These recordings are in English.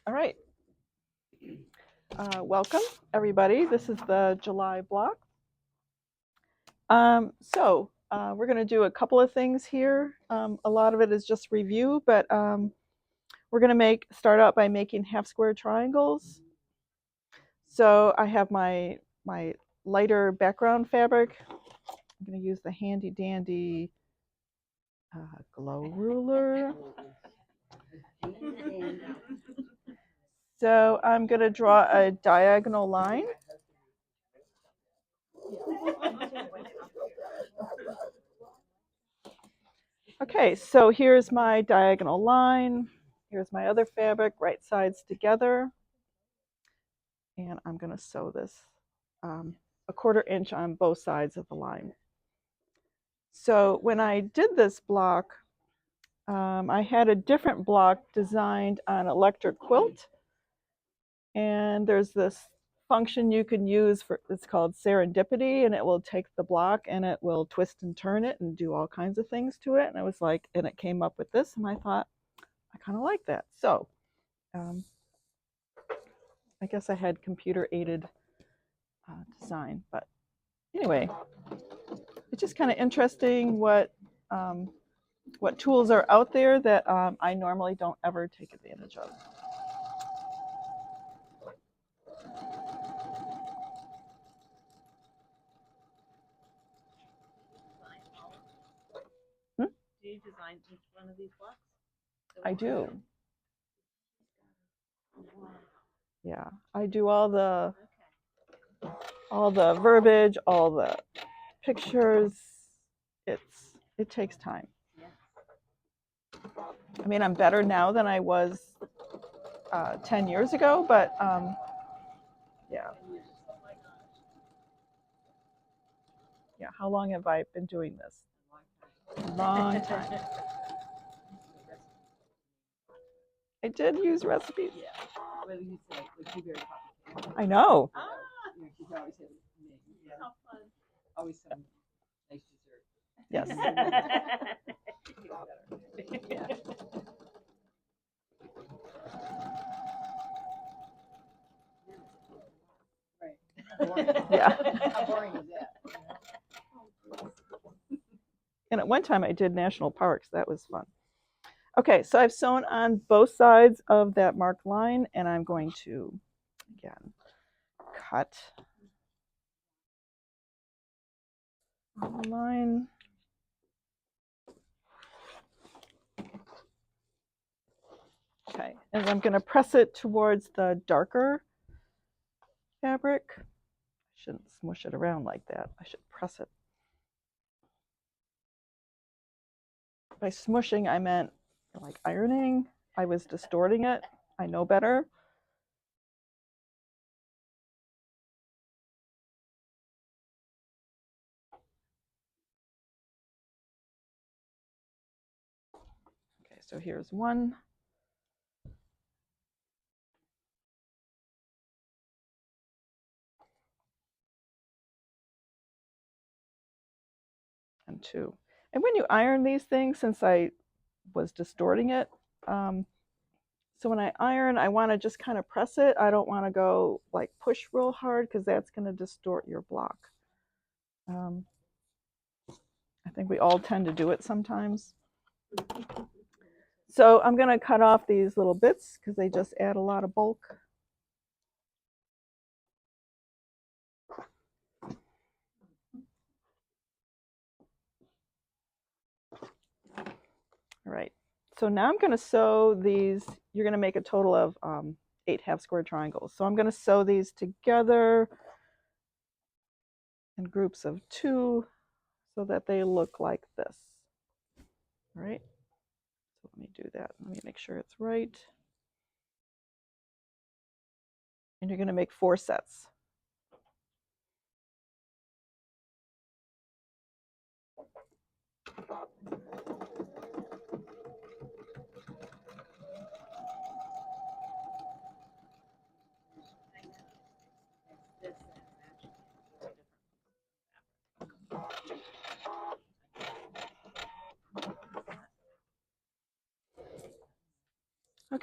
All right. Welcome, everybody. This is the July block. We're going to do a couple of things here. A lot of it is just review, but we're going to start out by making half square triangles. So I have my lighter background fabric. I'm going to use the handy dandy glow ruler. So I'm going to draw a diagonal line. Okay, so here's my diagonal line. Here's my other fabric, right sides together. And I'm going to sew this a 1/4 inch on both sides of the line. So when I did this block, I had a different block designed on electric quilt. And there's this function you can use for, it's called serendipity, and it will take the block and it will twist and turn it and do all kinds of things to it. And I was like, and it came up with this, and I thought, I kind of like that. So I guess I had computer aided design, but anyway, it's just kind of interesting what tools are out there that I normally don't ever take advantage of. Do you design each one of these blocks? I do. Yeah, I do all the verbiage, all the pictures. It takes time. I mean, I'm better now than I was 10 years ago, but yeah. Yeah, how long have I been doing this? A long time. I did use recipes. Yeah. Well, you said like blueberry coffee. I know. Ah. Yeah, you always have yeah. How fun. Always some nice dessert. Yes. Yeah. Right. Yeah. How boring is that? And at one time I did national parks. That was fun. Okay, so I've sewn on both sides of that marked line, and I'm going to, again, cut on the line. Okay, and I'm going to press it towards the darker fabric. I shouldn't smush it around like that. I should press it. By smushing, I meant like ironing. I was distorting it. I know better. Okay, so here's one. And two. And when you iron these things, since I was distorting it, so when I iron, I want to just kind of press it. I don't want to go like push real hard because that's going to distort your block. I think we all tend to do it sometimes. So I'm going to cut off these little bits because they just add a lot of bulk. All right. So now I'm going to sew these. You're going to make a total of 8 half square triangles. So I'm going to sew these together in groups of 2 so that they look like this. All right. So let me do that. Let me make sure it's right. And you're going to make 4 sets.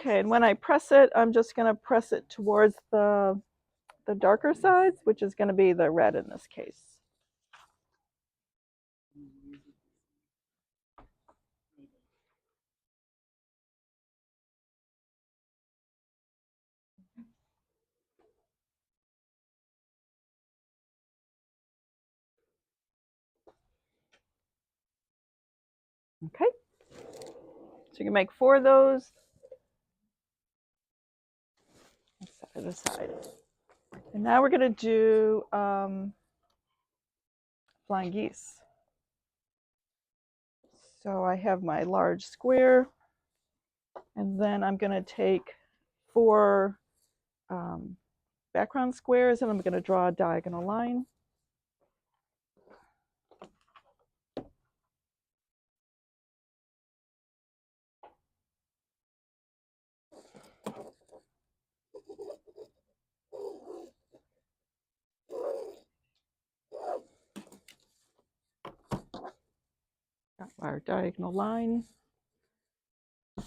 Okay, and when I press it, I'm just going to press it towards the darker sides, which is going to be the red in this case. Okay, so you can make 4 of those. Set it aside. And now we're going to do flying geese. So I have my large square, and then I'm going to take 4 background squares, and I'm going to draw a diagonal line. Got our diagonal line. So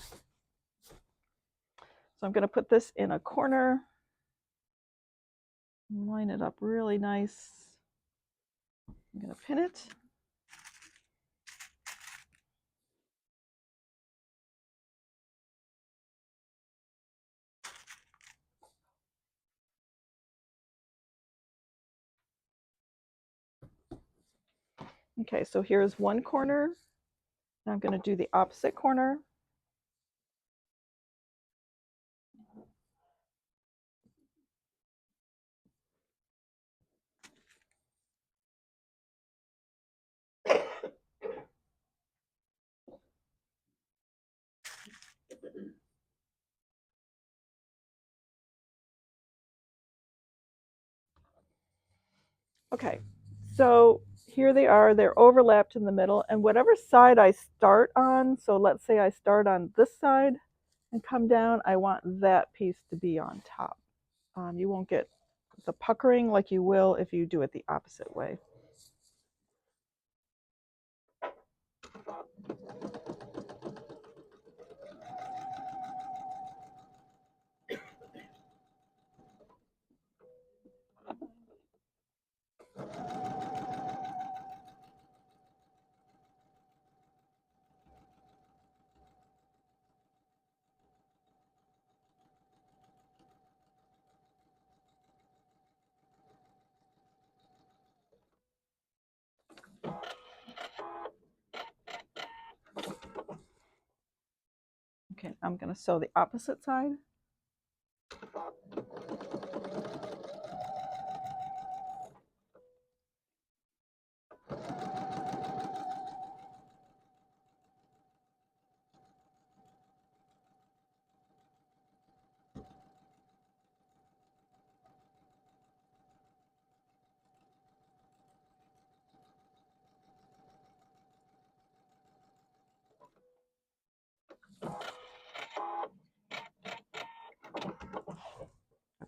I'm going to put this in a corner, line it up really nice. I'm going to pin it. Okay, so here's one corner. Now I'm going to do the opposite corner. Okay, so here they are. They're overlapped in the middle, and whatever side I start on, so let's say I start on this side and come down, I want that piece to be on top. You won't get the puckering like you will if you do it the opposite way. Okay, I'm going to sew the opposite side.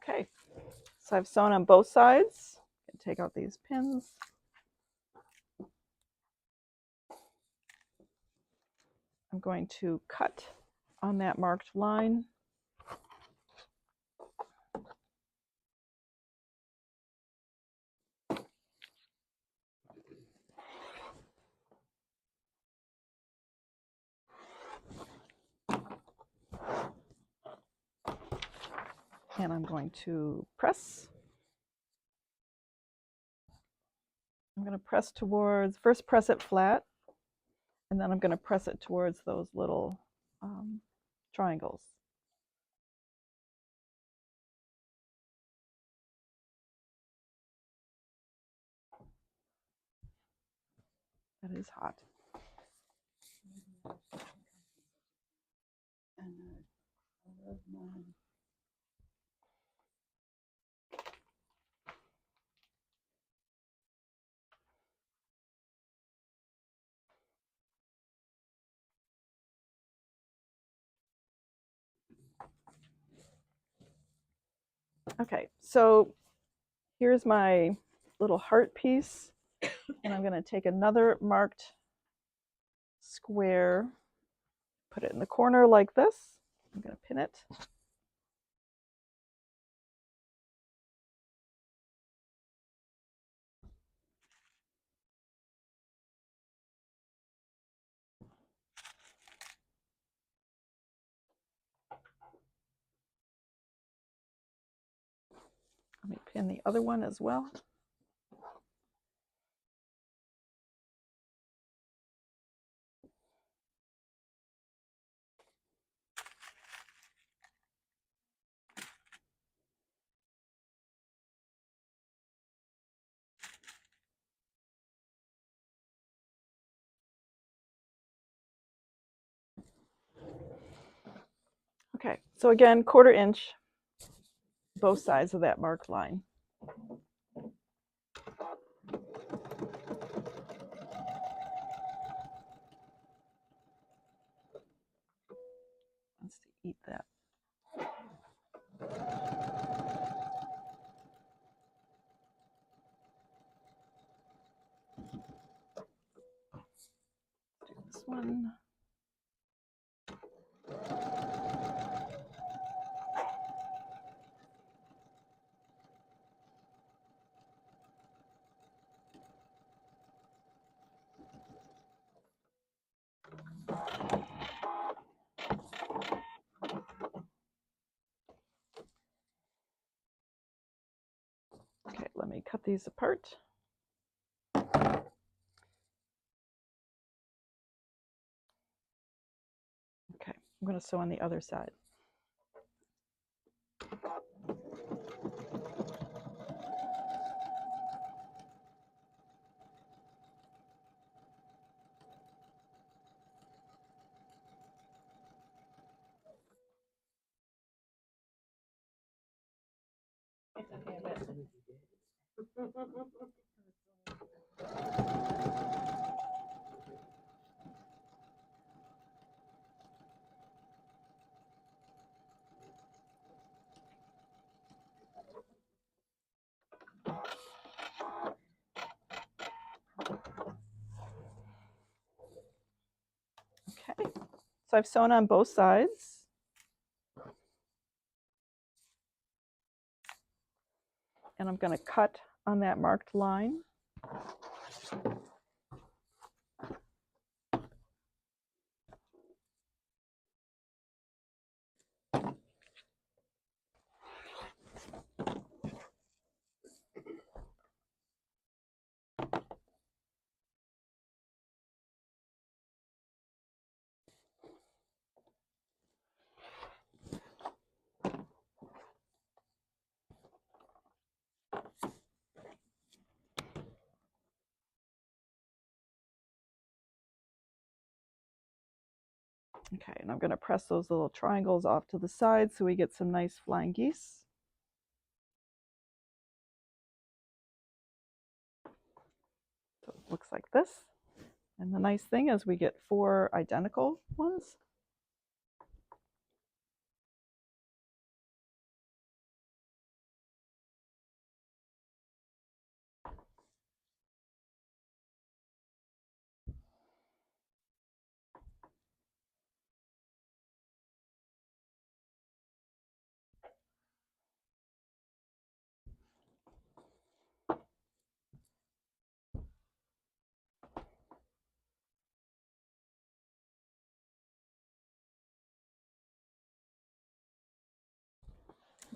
Okay, so I've sewn on both sides. Take out these pins. I'm going to cut on that marked line. And I'm going to press. I'm going to press towards, first press it flat, and then I'm going to press it towards those little triangles. That is hot. Okay, so here's my little heart piece, and I'm going to take another marked square, put it in the corner like this. I'm going to pin it. Let me pin the other one as well. Okay, so again, 1/4 inch, both sides of that marked line. Wants to eat that. Do this one. Okay, let me cut these apart. Okay, I'm going to sew on the other side. Okay, so I've sewn on both sides. And I'm going to cut on that marked line. Okay, and I'm going to press those little triangles off to the side so we get some nice flying geese. So it looks like this. And the nice thing is we get 4 identical ones.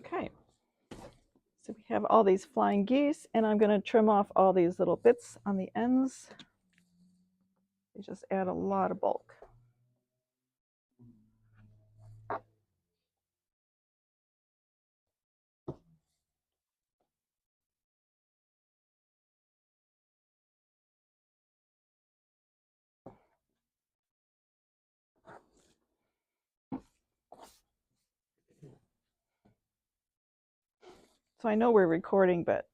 Okay, so we have all these flying geese, and I'm going to trim off all these little bits on the ends. They just add a lot of bulk. So I know we're recording, but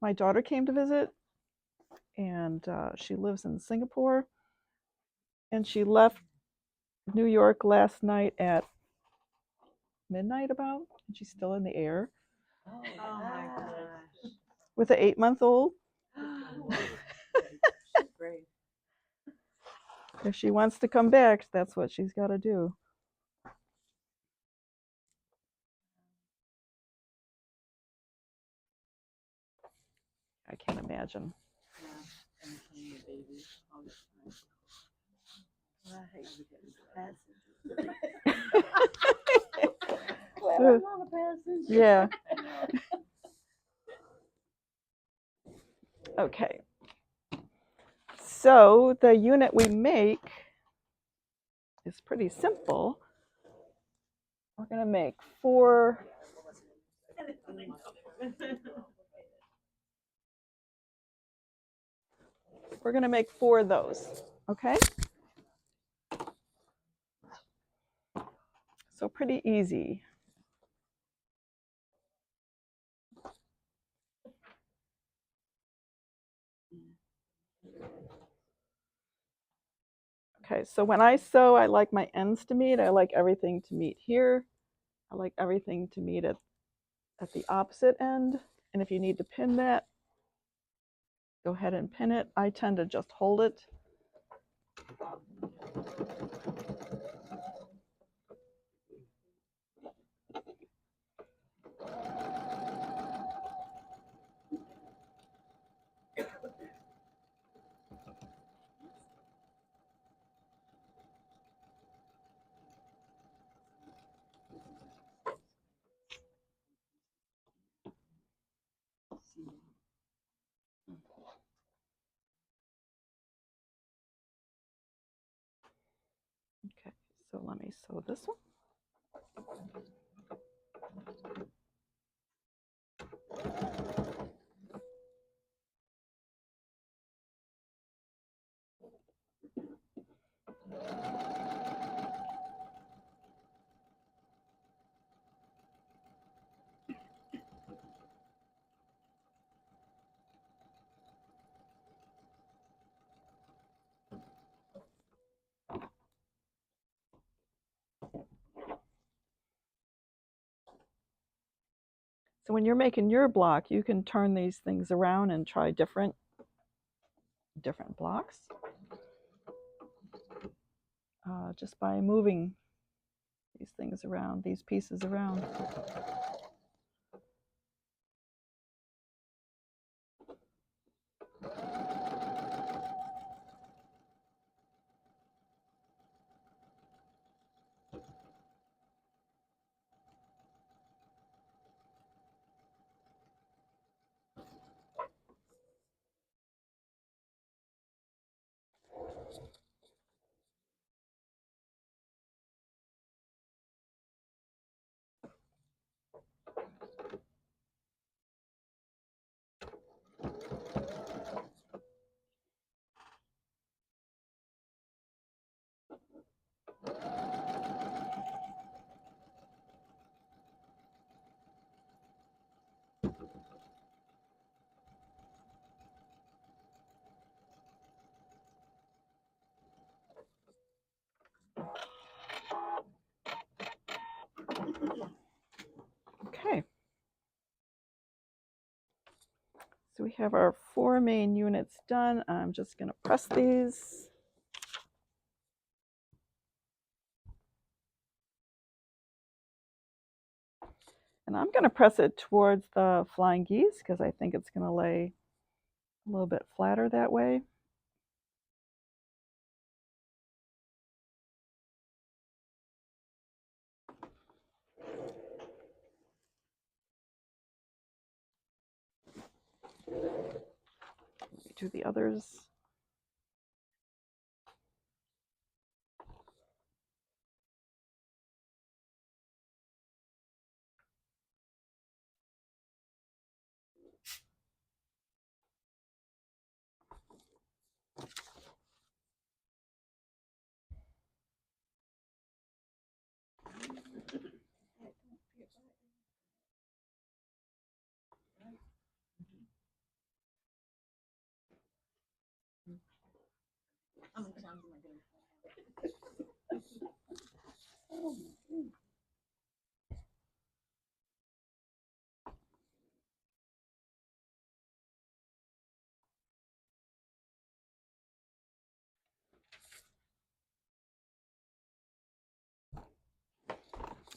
my daughter came to visit, and she lives in Singapore, and she left New York last night at midnight about, and she's still in the air. Oh my gosh. With an 8-month-old. She's great. If she wants to come back, that's what she's got to do. I can't imagine. Yeah, and playing a baby all the time. I hate Glad I'm not a passenger. Yeah. I know. Okay. So the unit we make is pretty simple. We're going to make 4. We're going to make 4 of those. Okay. So pretty easy. Okay, so when I sew, I like my ends to meet. I like everything to meet here. I like everything to meet at the opposite end. And if you need to pin that, go ahead and pin it. I tend to just hold it. Okay, so let me sew this one. So when you're making your block, you can turn these things around and try different blocks just by moving these things around, these pieces around. Okay. So we have our 4 main units done. I'm just going to press these. And I'm going to press it towards the flying geese because I think it's going to lay a little bit flatter that way. Do the others.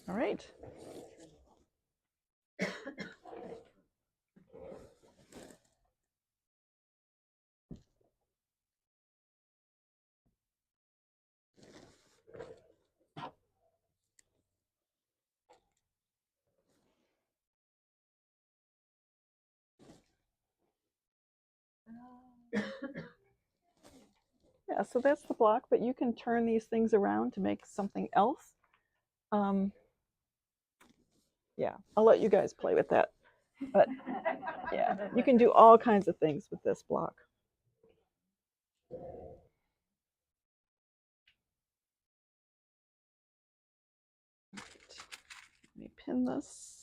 All right. Yeah, so that's the block, but you can turn these things around to make something else. Um, yeah, I'll let you guys play with that. But yeah, you can do all kinds of things with this block. Let me pin this.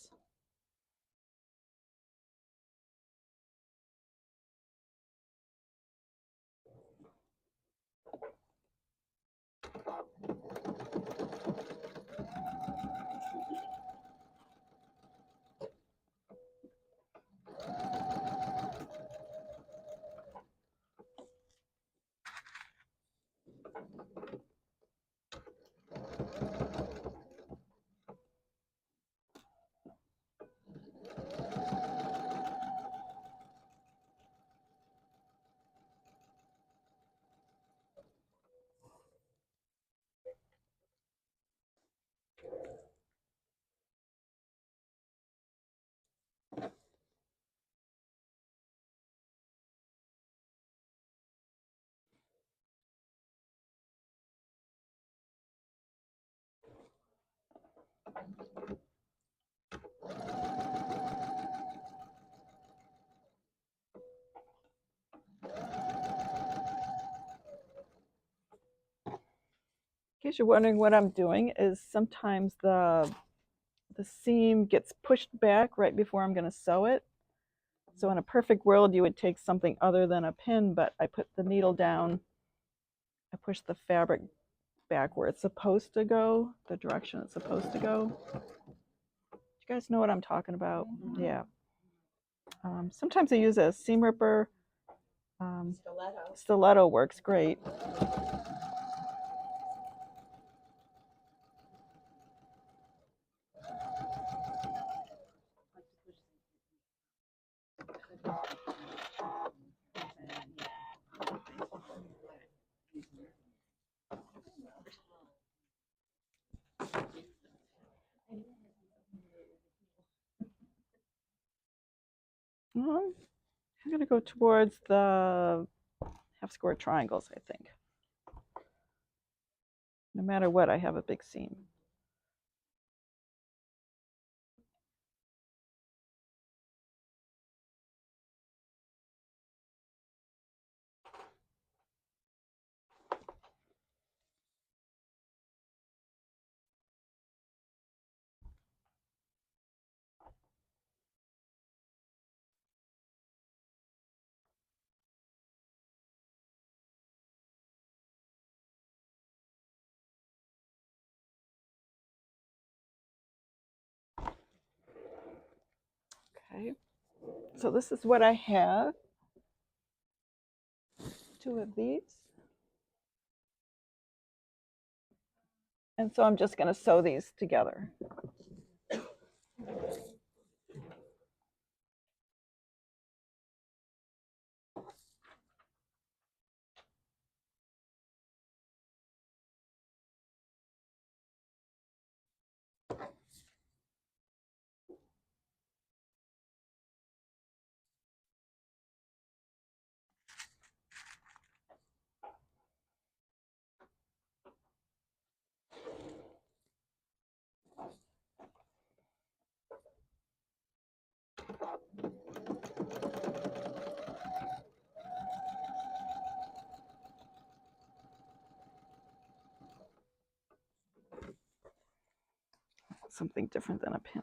In case you're wondering what I'm doing is sometimes the seam gets pushed back right before I'm going to sew it. So in a perfect world, you would take something other than a pin, but I put the needle down, I push the fabric back where it's supposed to go, the direction it's supposed to go. Do you guys know what I'm talking about? Yeah. Sometimes I use a seam ripper. Stiletto works great. I'm going to go towards the half square triangles, I think. No matter what, I have a big seam. Okay, so this is what I have. 2 of these. And so I'm just going to sew these together. Something different than a pin.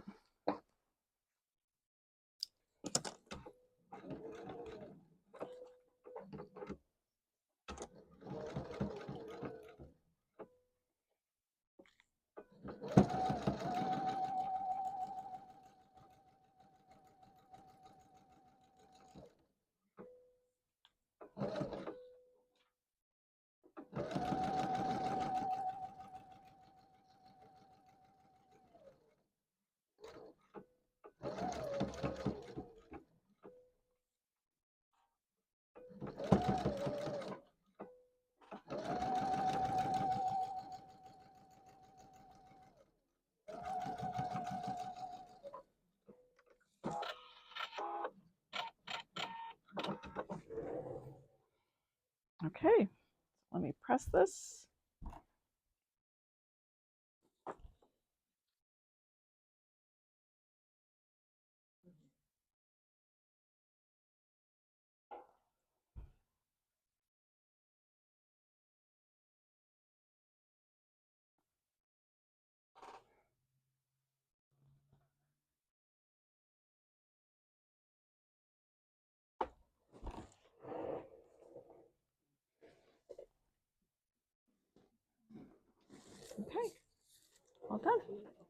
Okay, let me press this. Okay, all done.